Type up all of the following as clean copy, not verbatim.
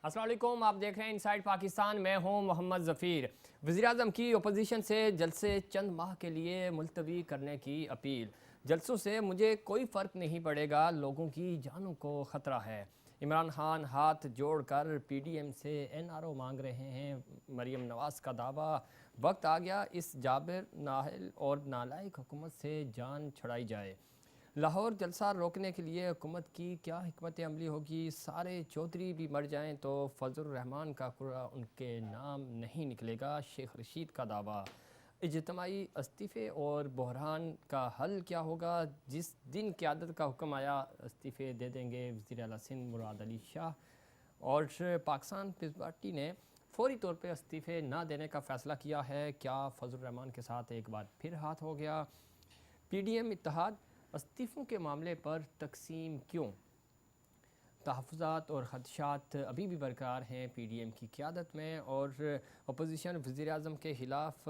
السلام علیکم، آپ دیکھ رہے ہیں انسائیڈ پاکستان. میں ہوں محمد ظفیر. وزیراعظم کی اپوزیشن سے جلسے چند ماہ کے لیے ملتوی کرنے کی اپیل. جلسوں سے مجھے کوئی فرق نہیں پڑے گا، لوگوں کی جانوں کو خطرہ ہے. عمران خان ہاتھ جوڑ کر پی ڈی ایم سے این آر او مانگ رہے ہیں. مریم نواز کا دعویٰ، وقت آ گیا اس جابر، نااہل اور نالائق حکومت سے جان چھڑائی جائے. لاہور جلسہ روکنے کے لیے حکومت کی کیا حکمت عملی ہوگی؟ سارے چودھری بھی مر جائیں تو فضل الرحمان کا قرعہ ان کے نام نہیں نکلے گا. شیخ رشید کا دعویٰ. اجتماعی استعفے اور بحران کا حل کیا ہوگا؟ جس دن قیادت کا حکم آیا استعفے دے دیں گے وزیر اعلیٰ سندھ مراد علی شاہ. اور پاکستان پیپلز پارٹی نے فوری طور پہ استعفے نہ دینے کا فیصلہ کیا ہے. کیا فضل الرحمان کے ساتھ ایک بار پھر ہاتھ ہو گیا؟ پی ڈی ایم اتحاد استعفوں کے معاملے پر تقسیم کیوں؟ تحفظات اور خدشات ابھی بھی برقرار ہیں پی ڈی ایم کی قیادت میں. اور اپوزیشن وزیر اعظم کے خلاف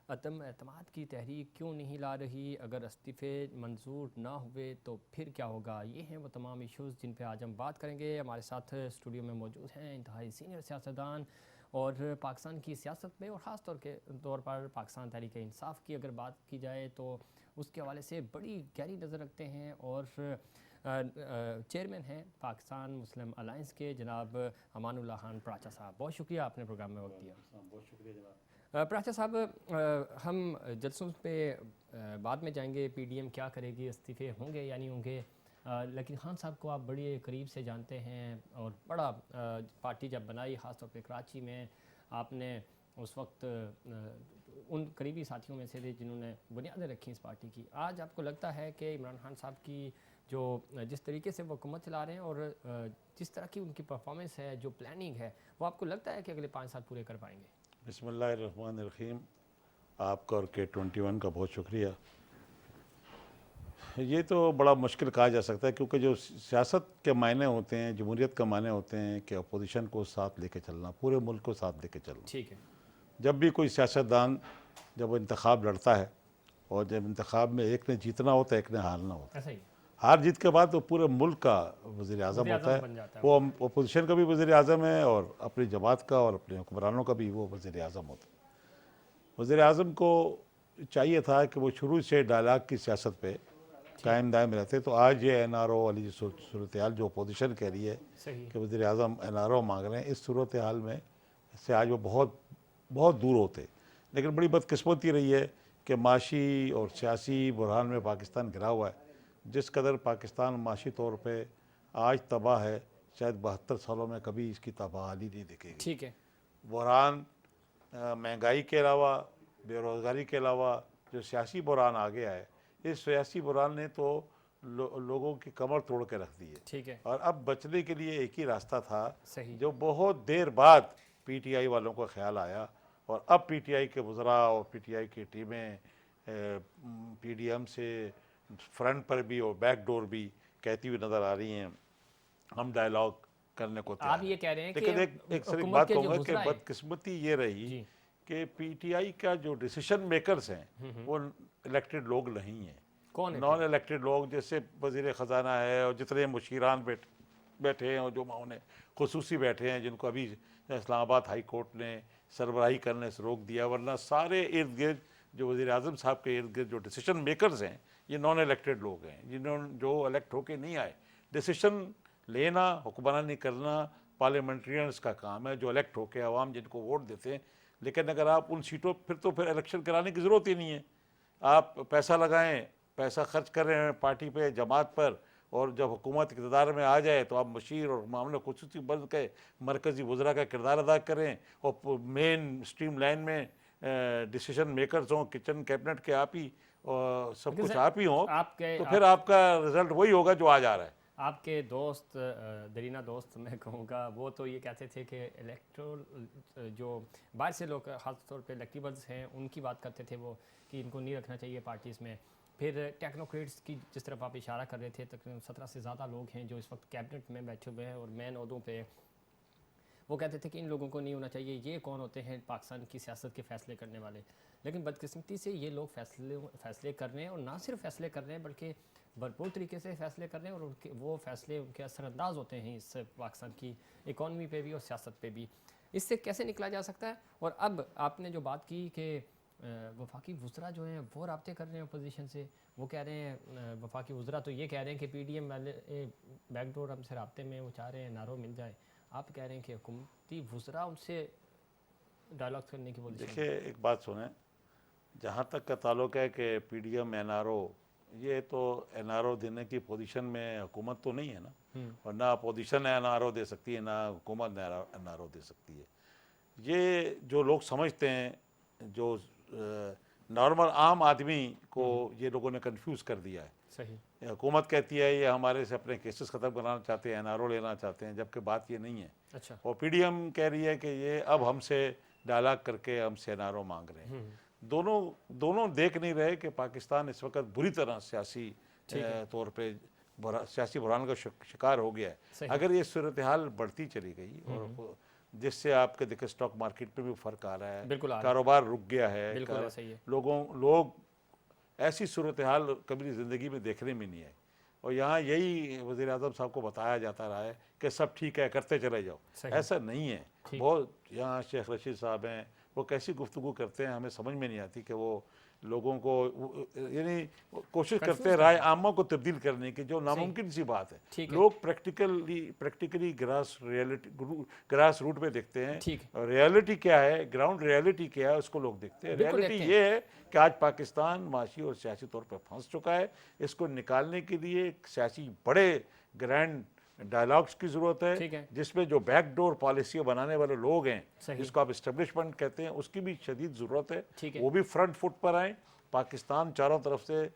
عدم اعتماد کی تحریک کیوں نہیں لا رہی؟ اگر استعفے منظور نہ ہوئے تو پھر کیا ہوگا؟ یہ ہیں وہ تمام ایشوز جن پہ آج ہم بات کریں گے. ہمارے ساتھ اسٹوڈیو میں موجود ہیں انتہائی سینئر سیاستدان، اور پاکستان کی سیاست میں اور خاص طور پر پاکستان تحریک انصاف کی اگر بات کی جائے تو اس کے حوالے سے بڑی گہری نظر رکھتے ہیں، اور چیئرمین ہیں پاکستان مسلم الائنس کے جناب امان اللہ خان پراچا صاحب. بہت شکریہ آپ نے پروگرام میں وقت دیا. بہت شکریہ جناب. پراچا صاحب، ہم جلسوں پہ بعد میں جائیں گے. پی ڈی ایم کیا کرے گی، استعفے ہوں گے یا نہیں ہوں گے، لیکن خان صاحب کو آپ بڑی قریب سے جانتے ہیں، اور بڑا پارٹی جب بنائی خاص طور پہ کراچی میں، آپ نے اس وقت ان قریبی ساتھیوں میں سے تھے جنہوں نے بنیادیں رکھی اس پارٹی کی. آج آپ کو لگتا ہے کہ عمران خان صاحب کی جس طریقے سے وہ حکومت چلا رہے ہیں اور جس طرح کی ان کی پرفارمنس ہے، جو پلاننگ ہے، وہ آپ کو لگتا ہے کہ اگلے 5 سال پورے کر پائیں گے؟ بسم اللہ الرحمن الرحیم. آپ کا اور K21 کا بہت شکریہ. یہ تو بڑا مشکل کہا جا سکتا ہے، کیونکہ جو سیاست کے معنی ہوتے ہیں، جمہوریت کا معنی ہوتے ہیں کہ اپوزیشن کو ساتھ لے کے چلنا، پورے ملک کو ساتھ لے کے چلنا. ٹھیک ہے. جب بھی کوئی سیاستدان جب وہ انتخاب لڑتا ہے، اور جب انتخاب میں ایک نے جیتنا ہوتا ہے ایک نے ہارنا ہوتا ہے، ایسا ہی ہار جیت کے بعد وہ پورے ملک کا وزیر اعظم ہوتا بن جاتا ہے. وہ اپوزیشن کا بھی وزیر اعظم ہے، اور اپنی جماعت کا اور اپنے حکمرانوں کا بھی وہ وزیر اعظم ہوتا ہے. وزیر اعظم کو چاہیے تھا کہ وہ شروع سے ڈائلاگ کی سیاست پہ قائم دائم رہتے. تو آج یہ این آر او والی صورتحال جو اپوزیشن کہہ رہی ہے کہ وزیر اعظم این آر او مانگ رہے ہیں، اس صورتحال میں اس سے آج وہ بہت بہت دور ہوتے. لیکن بڑی بدقسمتی رہی ہے کہ معاشی اور سیاسی بحران میں پاکستان گھرا ہوا ہے. جس قدر پاکستان معاشی طور پہ آج تباہ ہے، شاید 72 سالوں میں کبھی اس کی تباہی نہیں دیکھے گی. ٹھیک ہے. بحران مہنگائی کے علاوہ، بے روزگاری کے علاوہ جو سیاسی بحران آ گیا ہے، اس سیاسی بحران نے تو لوگوں کی کمر توڑ کے رکھ دی ہے. ٹھیک ہے. اور اب بچنے کے لیے ایک ہی راستہ تھا، صحیح. جو بہت دیر بعد پی ٹی آئی والوں کو خیال آیا. اور اب پی ٹی آئی کے وزراء اور پی ٹی آئی کی ٹیمیں پی ڈی ایم سے فرنٹ پر بھی اور بیک ڈور بھی کہتی ہوئی نظر آ رہی ہیں ہم ڈائلاگ کرنے کو تیار ہیں. آپ یہ کہہ رہے ہیں لیکن ایک صرف بات کہوں گا کہ بدقسمتی یہ رہی کہ پی ٹی آئی کا جو ڈیسیشن میکرز ہیں وہ الیکٹڈ لوگ نہیں ہیں. نان الیکٹڈ لوگ، جیسے وزیر خزانہ ہے اور جتنے مشیران بیٹھے ہیں اور جو انہیں خصوصی بیٹھے ہیں جن کو ابھی اسلام آباد ہائی کورٹ نے سربراہی کرنے سے روک دیا، ورنہ سارے ارد گرد جو وزیر اعظم صاحب کے ارد گرد جو ڈیسیشن میکرز ہیں یہ نان الیکٹڈ لوگ ہیں، جو الیکٹ ہو کے نہیں آئے. ڈیسیشن لینا، حکمرانی کرنا پارلیمنٹرینز کا کام ہے، جو الیکٹ ہو کے عوام جن کو ووٹ دیتے ہیں. لیکن اگر آپ ان سیٹوں پھر الیکشن کرانے کی ضرورت ہی نہیں ہے. آپ پیسہ لگائیں، پیسہ خرچ کر رہے ہیں پارٹی پہ، جماعت پر، اور جب حکومت اقتدار میں آ جائے تو آپ مشیر اور معاملے خصوصی بن کے مرکزی وزراء کا کردار ادا کریں، اور مین اسٹریم لائن میں ڈیسیشن میکرز ہوں، کچن کیبنٹ کے آپ ہی سب کچھ آپ ہی ہوں، تو پھر آپ کا رزلٹ وہی ہوگا جو آج آ رہا ہے. آپ کے دوست، درینہ دوست میں کہوں گا، وہ تو یہ کہتے تھے کہ الیکٹرل جو باہر سے لوگ خاص طور پہ الیکٹیبلز ہیں ان کی بات کرتے تھے وہ، کہ ان کو نہیں رکھنا چاہیے پارٹیز میں. پھر ٹیکنوکریٹس کی جس طرف آپ اشارہ کر رہے تھے، تقریباً 17 سے زیادہ لوگ ہیں جو اس وقت کیبنٹ میں بیٹھے ہوئے ہیں اور مین عہدوں پہ. وہ کہتے تھے کہ ان لوگوں کو نہیں ہونا چاہیے، یہ کون ہوتے ہیں پاکستان کی سیاست کے فیصلے کرنے والے. لیکن بدقسمتی سے یہ لوگ فیصلے کر رہے ہیں، اور نہ صرف فیصلے کر رہے ہیں بلکہ بھرپور طریقے سے فیصلے کر رہے ہیں اور وہ فیصلے ان کے اثر انداز ہوتے ہیں اس پاکستان کی اکانومی پہ بھی اور سیاست پہ بھی. اس سے کیسے نکلا جا سکتا ہے؟ اور اب آپ نے جو بات کی کہ وفاقی وزراء جو ہیں وہ رابطے کر رہے ہیں اپوزیشن سے, وہ کہہ رہے ہیں وفاقی وزراء تو یہ کہہ رہے ہیں کہ پی ڈی ایم والے بیک ڈور ہم سے رابطے میں, وہ چاہ رہے ہیں NRO مل جائے. آپ کہہ رہے ہیں کہ حکومتی وزراء ان سے ڈائلاگ کرنے کی پوزیشن. دیکھیے ایک بات سنیں, جہاں تک کا تعلق ہے کہ پی ڈی ایم NRO, یہ تو NRO دینے کی پوزیشن میں حکومت تو نہیں ہے نا, اور نہ اپوزیشن NRO دے سکتی ہے نہ حکومت NRO دے سکتی ہے. یہ جو لوگ سمجھتے ہیں, جو نارمل عام آدمی کو یہ لوگوں نے کنفیوز کر دیا ہے. صحیح. حکومت کہتی ہے یہ ہمارے سے اپنے کیسز ختم کرانا چاہتے ہیں, NRO لینا چاہتے ہیں, جبکہ بات یہ نہیں ہے. اچھا. اور پی ڈی ایم کہہ رہی ہے کہ یہ اب ہم سے ڈائلاگ کر کے ہم سے NRO مانگ رہے ہیں. دونوں دیکھ نہیں رہے کہ پاکستان اس وقت بری طرح سیاسی طور پہ سیاسی بحران کا شکار ہو گیا ہے. اگر یہ صورتحال بڑھتی چلی گئی اور جس سے آپ کے دیکھیں اسٹاک مارکیٹ پہ بھی فرق آ رہا ہے, کاروبار رک گیا ہے, لوگ ایسی صورتحال کبھی زندگی میں دیکھنے میں نہیں ہے. اور یہاں یہی وزیر اعظم صاحب کو بتایا جاتا رہا ہے کہ سب ٹھیک ہے کرتے چلے جاؤ. ایسا نہیں ہے. بہت یہاں شیخ رشید صاحب ہیں, وہ کیسی گفتگو کرتے ہیں ہمیں سمجھ میں نہیں آتی کہ وہ لوگوں کو یعنی کوشش کرتے ہیں رائے عامہ کو تبدیل کرنے کی, جو ناممکن سی بات ہے. لوگ پریکٹیکلی گراس روٹ پہ دیکھتے ہیں ریالٹی کیا ہے, گراؤنڈ ریالٹی کیا ہے اس کو لوگ دیکھتے ہیں. ریالٹی یہ ہے کہ آج پاکستان معاشی اور سیاسی طور پہ پھنس چکا ہے. اس کو نکالنے کے لیے ایک سیاسی بڑے گرینڈ ڈائلاگس کی ضرورت ہے, جس میں جو بیک ڈور پالیسیاں بنانے والے لوگ ہیں, جس کو آپ اسٹیبلشمنٹ کہتے ہیں, اس کی بھی شدید ضرورت ہے. وہ بھی فرنٹ فٹ پر آئیں. پاکستان چاروں طرف سے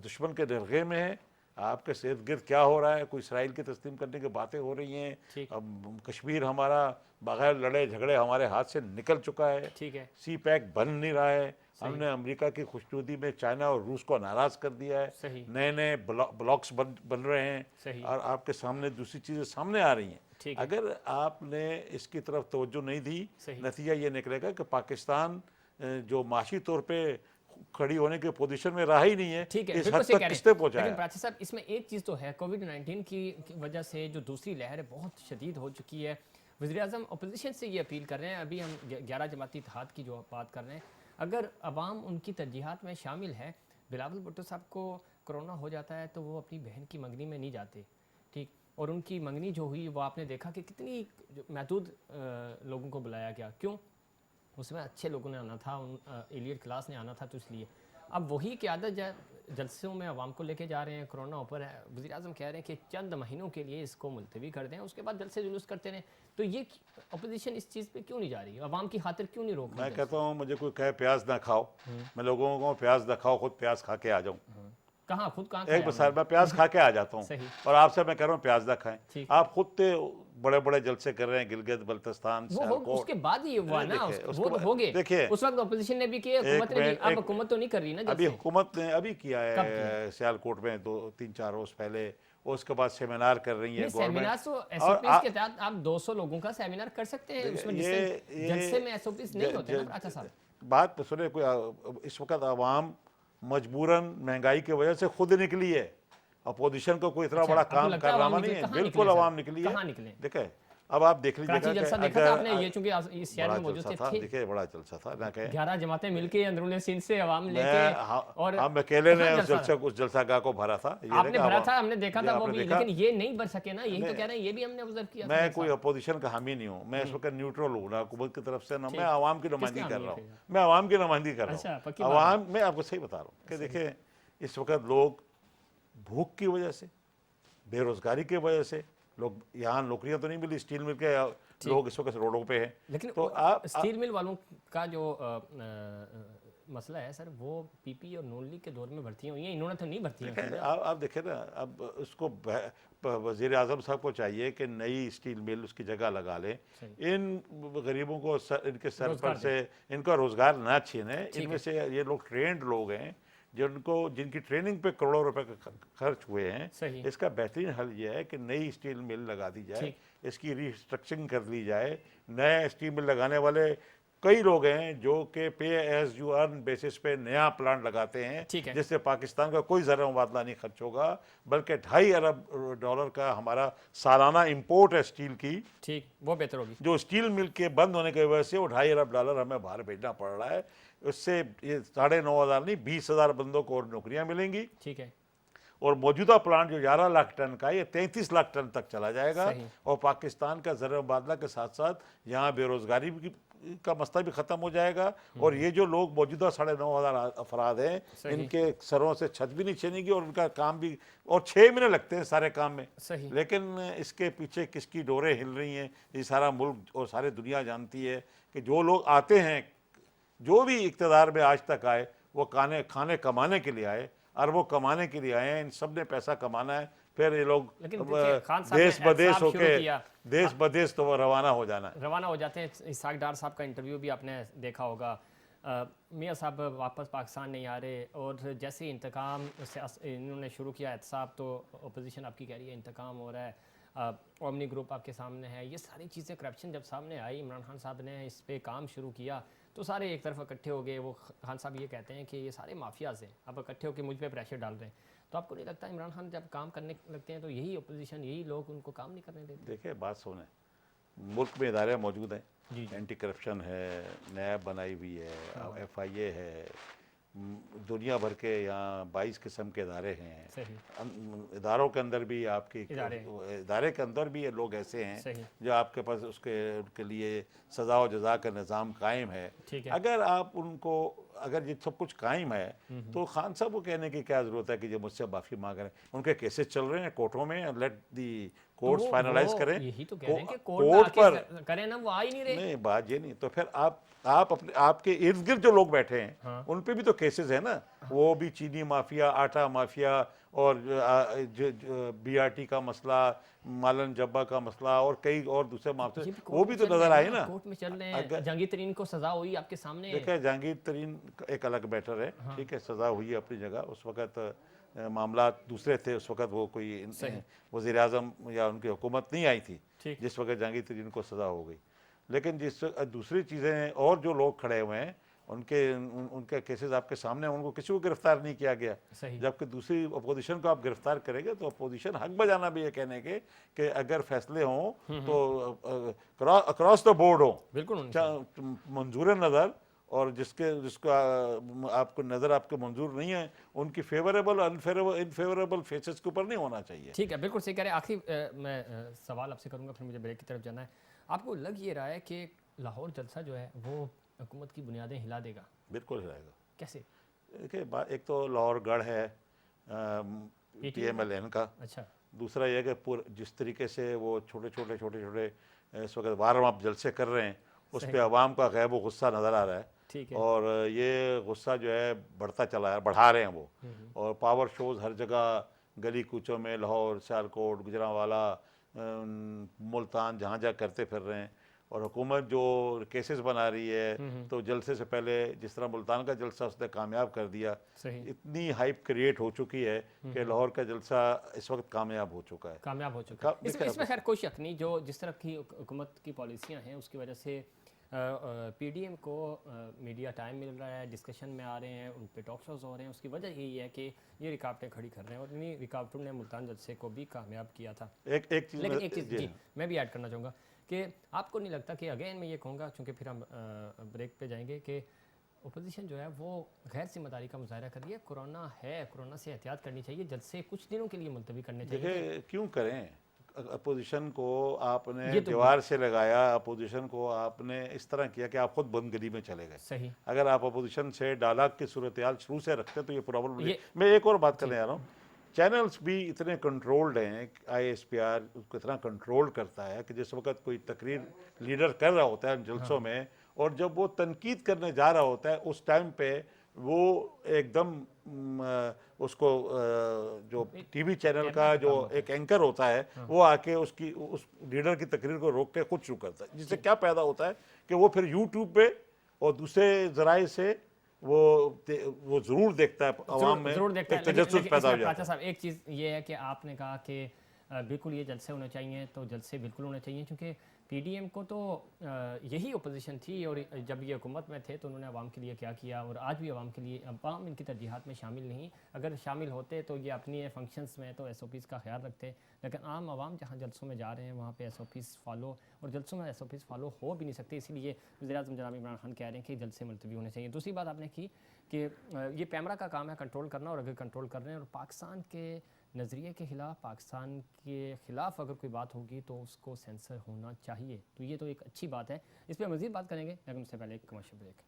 دشمن کے نرغے میں ہے. آپ کے ارد گرد کیا ہو رہا ہے, کوئی اسرائیل کی تسلیم کرنے کی باتیں ہو رہی ہیں. اب کشمیر ہمارا بغیر لڑے جھگڑے ہمارے ہاتھ سے نکل چکا ہے. سی پیک بن نہیں رہا ہے. ہم نے امریکہ کی خوشنودی میں چائنا اور روس کو ناراض کر دیا ہے. نئے بلاکس بن رہے ہیں اور آپ کے سامنے دوسری چیزیں سامنے آ رہی ہیں. اگر آپ نے اس کی طرف توجہ نہیں دی, نتیجہ یہ نکلے گا کہ پاکستان جو معاشی طور پہ کھڑی ہونے کے پوزیشن میں رہا ہی نہیں ہے. اس حد تک کس نے پہنچایا. لیکن پراچی صاحب اس میں ایک چیز تو ہے, کووڈ-19 کی وجہ سے جو دوسری لہر ہے بہت شدید ہو چکی ہے. وزیر اعظم اپوزیشن سے یہ اپیل کر رہے ہیں, ابھی ہم 11 جماعتی اتحاد کی جو بات کر رہے ہیں, اگر عوام ان کی ترجیحات میں شامل ہے, بلاول بھٹو صاحب کو کرونا ہو جاتا ہے تو وہ اپنی بہن کی منگنی میں نہیں جاتے, ٹھیک, اور ان کی منگنی جو ہوئی وہ آپ نے دیکھا کہ کتنی محدود لوگوں کو بلایا گیا. کیوں؟ اس میں اچھے لوگوں نے آنا تھا, ایلیٹ کلاس نے آنا تھا, تو اس لیے اب وہی قیادت جلسوں میں عوام کو لے کے جا رہے ہیں. کرونا اوپر ہے, وزیر اعظم کہہ رہے ہیں کہ چند مہینوں کے لیے اس کو ملتوی کر دیں, اس کے بعد جلسے جلوس کرتے رہیں. تو یہ اپوزیشن اس چیز پہ کیوں نہیں جا رہی, عوام کی خاطر کیوں نہیں روک رہی؟ میں کہتا ہوں مجھے کوئی کہے پیاز نہ کھاؤ, میں لوگوں کو پیاز نہ کھاؤ, خود پیاز کھا کے آ جاؤں. کہاں خود کہاں ایک مثال, میں پیاز کھا کے آ جاتا ہوں اور آپ سے میں کہہ رہا ہوں پیاز نہ کھائیں. آپ خود بڑے بڑے جلسے کر رہے ہیں گلگت بلتستان, اس کے بعد ہی ہوا نا, وہ تو ہو گئے. دیکھیے اس وقت اپوزیشن نے بھی کیا, حکومت نے بھی. اب حکومت تو نہیں کر رہی نا. ابھی حکومت نے ابھی کیا ہے سیالکوٹ میں 2-3-4 روز پہلے, اور اس کے بعد سیمینار کر رہی ہے سیمینار. تو ایس او پیز کے تحت آپ 200 لوگوں کا سیمینار کر سکتے ہیں, اس میں جلسے میں ایس او پیز نہیں ہوتے نا. اچھا صاحب بات سنیں, کوئی اس وقت عوام مجبوراً مہنگائی کی وجہ سے خود نکلی ہے. اپوزیشن کو کوئی اتنا بڑا کام کرنا نہیں ہے, بالکل عوام نکلی ہے. دیکھیں اب آپ دیکھ لیجیے کراچی جلسہ دیکھا تھا آپ نے, یہ چونکہ اس شہر میں موجود تھے. دیکھیں بڑا جلسہ تھا, 11 جماعتیں مل کے اندرون سندھ سے عوام لے کے, اور ہم اکیلے نے اس جلسہ گاہ کو بھرا تھا. آپ نے بھرا تھا, ہم نے دیکھا تھا وہ بھی, لیکن یہ نہیں بھر سکے نا. یہی تو کہہ رہے ہیں, یہ بھی ہم نے آبزرو کیا. میں کوئی اپوزیشن کا حامی نہیں ہوں, میں اس وقت نیوٹرل ہوں, نہ حکومت کی طرف سے, نہ میں عوام کی نمائندگی کر رہا ہوں. میں عوام کی نمائندگی کر رہا ہوں. عوام, میں آپ کو صحیح بتا رہا ہوں کہ دیکھیں اس وقت لوگ بھوک کی وجہ سے, بے روزگاری کی وجہ سے, لوگ یہاں نوکریاں تو نہیں ملی, اسٹیل مل کے لوگ اس وقت روڈوں پہ ہیں. لیکن اسٹیل مل والوں کا جو مسئلہ ہے سر, وہ پی پی اور نون لیگ کے دور میں بھرتیاں ہوئی ہیں, انہوں نے تو نہیں بھرتی ہیں. آپ دیکھیں نا, اب اس کو وزیر اعظم صاحب کو چاہیے کہ نئی اسٹیل مل اس کی جگہ لگا لیں. ان غریبوں کو ان کے سر پر سے ان کا روزگار نہ چھینیں. ان میں سے یہ لوگ ٹرینڈ لوگ ہیں جن کی ٹریننگ پہ کروڑوں روپے خرچ ہوئے ہیں. اس کا بہترین حل یہ ہے کہ نئی اسٹیل مل لگا دی جائے, اس کی ری اسٹرکچرنگ کر لی جائے. نئے اسٹیل مل لگانے والے کئی لوگ ہیں جو کہ pay as you earn basis پہ نیا پلانٹ لگاتے ہیں جس سے پاکستان کا کوئی زر مبادلہ نہیں خرچ ہوگا، بلکہ $2.5 ارب کا ہمارا سالانہ امپورٹ ہے اسٹیل کی، ٹھیک وہ بہتر ہوگی، جو اسٹیل مل کے بند ہونے کی وجہ سے وہ $2.5 ارب ہمیں باہر بھیجنا پڑ رہا ہے۔ اس سے یہ 9,500 نہیں 20,000 بندوں کو اور نوکریاں ملیں گی، ٹھیک ہے، اور موجودہ پلانٹ جو 11 لاکھ ٹن کا ہے یہ 33 لاکھ ٹن تک چلا جائے گا، اور پاکستان کا زر مبادلہ کے ساتھ ساتھ یہاں بے روزگاری کا مسئلہ بھی ختم ہو جائے گا، اور یہ جو لوگ موجودہ 9,500 افراد ہیں ان کے سروں سے چھت بھی نہیں چھینے گی، اور ان کا کام بھی، اور 6 مہینے لگتے ہیں سارے کام میں، لیکن اس کے پیچھے کس کی ڈوریں ہل رہی ہیں یہ سارا ملک اور ساری دنیا جانتی ہے کہ جو لوگ آتے ہیں، جو بھی اقتدار میں آج تک آئے وہ کھانے کمانے کے لیے آئے، اربوں کمانے کے لیے آئے ہیں، ان سب نے پیسہ کمانا ہے، پھر یہ لوگ دیس بدیس ہو کے دیس بدیس تو وہ روانہ ہو جاتے ہیں۔ اسحاق ڈار صاحب کا انٹرویو بھی آپ نے دیکھا ہوگا، میاں صاحب واپس پاکستان نہیں آ رہے، اور جیسے انتقام سے انہوں نے شروع کیا احتساب، تو اپوزیشن آپ کی کہہ رہی ہے انتقام ہو رہا ہے، اومنی گروپ آپ کے سامنے ہے، یہ ساری چیزیں کرپشن جب سامنے آئی، عمران خان صاحب نے اس پہ کام شروع کیا تو سارے ایک طرف اکٹھے ہو گئے، وہ خان صاحب یہ کہتے ہیں کہ یہ سارے مافیاز ہیں، اب اکٹھے ہو کے مجھ پہ پریشر ڈال رہے ہیں، تو آپ کو نہیں لگتا عمران خان جب کام کرنے لگتے ہیں تو یہی اپوزیشن، یہی لوگ ان کو کام نہیں کرنے دیتے؟ دیکھیں بات سنیں، ملک میں ادارے موجود ہیں، اینٹی کرپشن ہے، نیب بنائی ہوئی ہے، ایف آئی اے ہے، دنیا بھر کے یہاں 22 قسم کے ادارے ہیں، اداروں کے اندر بھی آپ کے ادارے کے اندر بھی لوگ ایسے ہیں جو آپ کے پاس ان کے لیے سزا و جزا کا نظام قائم ہے۔ اگر آپ ان کو، اگر یہ سب کچھ قائم ہے تو خان صاحب کو کہنے کی کیا ضرورت ہے کہ جو مجھ سے معافی مانگ رہے ہیں؟ ان کے کیسز چل رہے ہیں کورٹوں میں، لیٹ دی کورٹس فائنلائز کریں، یہی تو کہہ رہے ہیں کہ کورٹ پر کریں نا، وہ آ ہی نہیں رہے۔ نہیں بات یہ نہیں، تو پھر آپ کے ارد گرد جو لوگ بیٹھے ہیں ان پہ بھی تو کیسز ہیں نا، وہ بھی چینی مافیا، آٹا مافیا، اور بی آر ٹی کا مسئلہ، مالن جبا کا مسئلہ، اور کئی اور دوسرے معاملے وہ بھی تو نظر آئے نا، کورٹ میں چل رہے ہیں۔ جہانگیر ترین کو سزا ہوئی آپ کے سامنے، دیکھیں جہانگیر ترین ایک الگ بیٹر ہے، ٹھیک ہے، سزا ہوئی ہے اپنی جگہ، اس وقت معاملات دوسرے تھے، اس وقت وہ کوئی وزیر اعظم یا ان کی حکومت نہیں آئی تھی جس وقت جہانگیر ترین کو سزا ہو گئی، لیکن جس دوسری چیزیں اور جو لوگ کھڑے ہوئے ہیں ان کے کیسز آپ کے سامنے، ان کو کسی کو گرفتار نہیں کیا گیا، جبکہ دوسری اپوزیشن کو آپ گرفتار کریں گے تو اپوزیشن حق بجانا بھی یہ کہنے کے کہ اگر فیصلے ہوں تو اکراس دا بورڈ ہوں، منظور نظر، اور جس کا آپ کو نظر آپ کے منظور نہیں ہے ان کی فیوریبل انفیوریبل فیسز کے اوپر نہیں ہونا چاہیے۔ ٹھیک ہے، بالکل صحیح کہہ رہے ہیں۔ آخری میں سوال آپ سے کروں گا، پھر مجھے بریک کی طرف جانا ہے۔ آپ کو لگ یہ رہا ہے کہ لاہور جلسہ جو ہے وہ حکومت کی بنیادیں ہلا دے گا؟ بالکل ہلائے گا۔ کیسے؟ دیکھیں ایک تو لاہور گڑھ ہے پی ایم ایل این کا، اچھا، دوسرا یہ کہ جس طریقے سے وہ چھوٹے اس وقت وارم اپ جلسے کر رہے ہیں اس پہ عوام کا غیب و غصہ نظر آ رہا ہے، اور یہ غصہ جو ہے بڑھتا چلا ہے، بڑھا رہے ہیں وہ، اور پاور شوز ہر جگہ گلی کوچوں میں، لاہور، سیالکوٹ، گجرانوالہ، ملتان، جہاں کرتے پھر رہے ہیں، اور حکومت جو کیسز بنا رہی ہے تو جلسے سے پہلے جس طرح ملتان کا جلسہ اس نے کامیاب کر دیا، اتنی ہائپ کریٹ ہو چکی ہے کہ لاہور کا جلسہ اس وقت کامیاب ہو چکا ہے۔ اس میں خیر کوئی شک نہیں، جو جس طرح کی حکومت کی پالیسیاں ہیں اس کی وجہ سے پی ڈی ایم کو میڈیا ٹائم مل رہا ہے، ڈسکشن میں آ رہے ہیں، ان پہ ٹاک شوز ہو رہے ہیں، اس کی وجہ یہی ہے کہ یہ رکاوٹیں کھڑی کر رہے ہیں، اور انہیں رکاوٹوں نے ملتان جلسے کو بھی کامیاب کیا تھا۔ لیکن ایک چیز جی میں بھی ایڈ کرنا چاہوں گا کہ آپ کو نہیں لگتا کہ اگین میں یہ کہوں گا، چونکہ پھر ہم بریک پہ جائیں گے، کہ اپوزیشن جو ہے وہ غیر ذمہ داری کا مظاہرہ کر رہی ہے، کورونا ہے، کورونا سے احتیاط کرنی چاہیے، جلسے کچھ دنوں کے لیے ملتوی کرنے چاہیے؟ کیوں کریں؟ اپوزیشن کو آپ نے دیوار سے لگایا، اپوزیشن کو آپ نے اس طرح کیا کہ آپ خود بند گلی میں چلے گئے۔ اگر آپ اپوزیشن سے ڈائلاگ کی صورتحال شروع سے رکھتے تو یہ پرابلم نہیں۔ میں ایک اور بات کرنے جا رہا ہوں، چینلز بھی اتنے کنٹرولڈ ہیں، آئی ایس پی آر کو اتنا کنٹرول کرتا ہے کہ جس وقت کوئی تقریر لیڈر کر رہا ہوتا ہے جلسوں میں، اور جب وہ تنقید کرنے جا رہا ہوتا ہے اس ٹائم پہ وہ ایک دم اس کو جو ٹی وی چینل کا جو ایک اینکر ہوتا ہے وہ آ کے اس لیڈر کی تقریر کو روک کے خود شروع کرتا ہے، جس سے کیا پیدا ہوتا ہے کہ وہ پھر یوٹیوب پہ اور دوسرے ذرائع سے وہ ضرور دیکھتا ہے، عوام میں ایک تجسس پیدا ہو جاتا ہے۔ ایک چیز یہ ہے کہ آپ نے کہا کہ بالکل یہ جلسے ہونے چاہیے تو جلسے بالکل ہونے چاہیے، کیونکہ پی ڈی ایم کو تو یہی اپوزیشن تھی، اور جب یہ حکومت میں تھے تو انہوں نے عوام کے لیے کیا کیا، اور آج بھی عوام کے لیے، عوام ان کی ترجیحات میں شامل نہیں، اگر شامل ہوتے تو یہ اپنی فنکشنز میں تو ایس او پیز کا خیال رکھتے، لیکن عام عوام جہاں جلسوں میں جا رہے ہیں وہاں پہ ایس او پیز فالو، اور جلسوں میں ایس او پیز فالو ہو بھی نہیں سکتے، اسی لیے وزیر اعظم جناب عمران خان کہہ رہے ہیں کہ جلسے ملتوی ہونے چاہیے۔ دوسری بات آپ نے کی کہ یہ پیمرا کا کام ہے کنٹرول کرنا، اور اگر کنٹرول کر رہے ہیں اور پاکستان کے نظریے کے خلاف، پاکستان کے خلاف اگر کوئی بات ہوگی تو اس کو سینسر ہونا چاہیے، تو یہ تو ایک اچھی بات ہے، اس پہ مزید بات کریں گے لیکن اس سے پہلے ایک کمرشل بریک۔